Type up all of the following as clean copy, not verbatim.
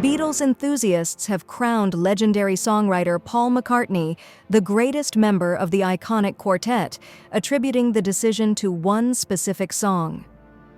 Beatles enthusiasts have crowned legendary songwriter Paul McCartney the greatest member of the iconic quartet, attributing the decision to one specific song.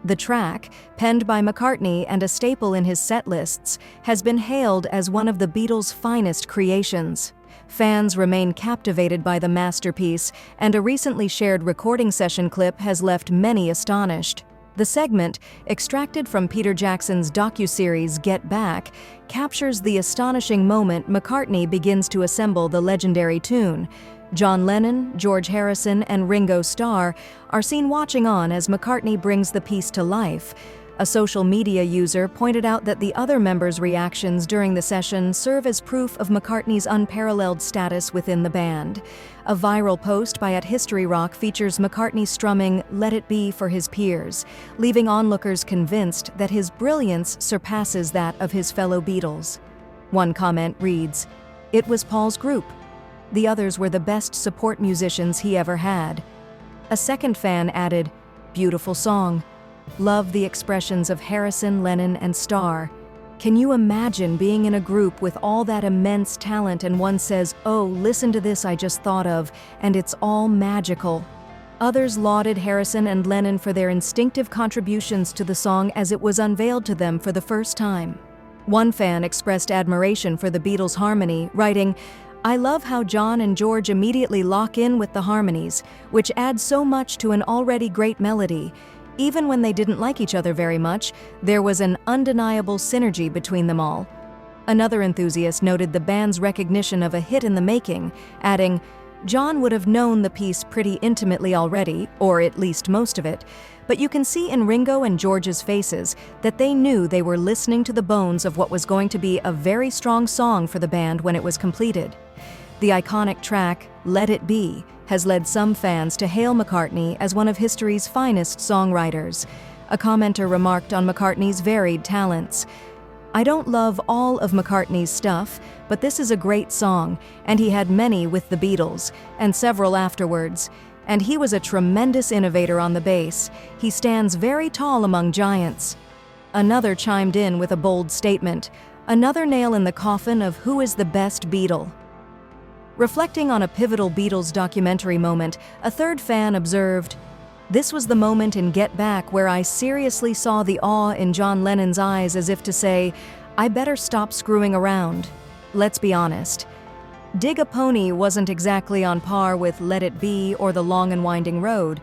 The track, penned by McCartney and a staple in his set lists, has been hailed as one of the Beatles' finest creations. Fans remain captivated by the masterpiece, and a recently shared recording session clip has left many astonished. The segment, extracted from Peter Jackson's docuseries Get Back, captures the astonishing moment McCartney begins to assemble the legendary tune. John Lennon, George Harrison, and Ringo Starr are seen watching on as McCartney brings the piece to life. A social media user pointed out that the other members' reactions during the session serve as proof of McCartney's unparalleled status within the band. A viral post by @HistoryRock features McCartney strumming Let It Be for his peers, leaving onlookers convinced that his brilliance surpasses that of his fellow Beatles. One comment reads, "It was Paul's group. The others were the best support musicians he ever had." A second fan added, "Beautiful song. Love the expressions of Harrison, Lennon, and Starr. Can you imagine being in a group with all that immense talent and one says, 'Oh, listen to this I just thought of,' and it's all magical." Others lauded Harrison and Lennon for their instinctive contributions to the song as it was unveiled to them for the first time. One fan expressed admiration for the Beatles' harmony, writing, "I love how John and George immediately lock in with the harmonies, which add so much to an already great melody. Even when they didn't like each other very much, there was an undeniable synergy between them all." Another enthusiast noted the band's recognition of a hit in the making, adding, "John would have known the piece pretty intimately already, or at least most of it, but you can see in Ringo and George's faces that they knew they were listening to the bones of what was going to be a very strong song for the band when it was completed." The iconic track, Let It Be, has led some fans to hail McCartney as one of history's finest songwriters. A commenter remarked on McCartney's varied talents. "I don't love all of McCartney's stuff, but this is a great song, and he had many with the Beatles, and several afterwards. And he was a tremendous innovator on the bass. He stands very tall among giants." Another chimed in with a bold statement, "Another nail in the coffin of who is the best Beatle." Reflecting on a pivotal Beatles documentary moment, a third fan observed, "This was the moment in Get Back where I seriously saw the awe in John Lennon's eyes, as if to say, 'I better stop screwing around.' Let's be honest. Dig a Pony wasn't exactly on par with Let It Be or The Long and Winding Road."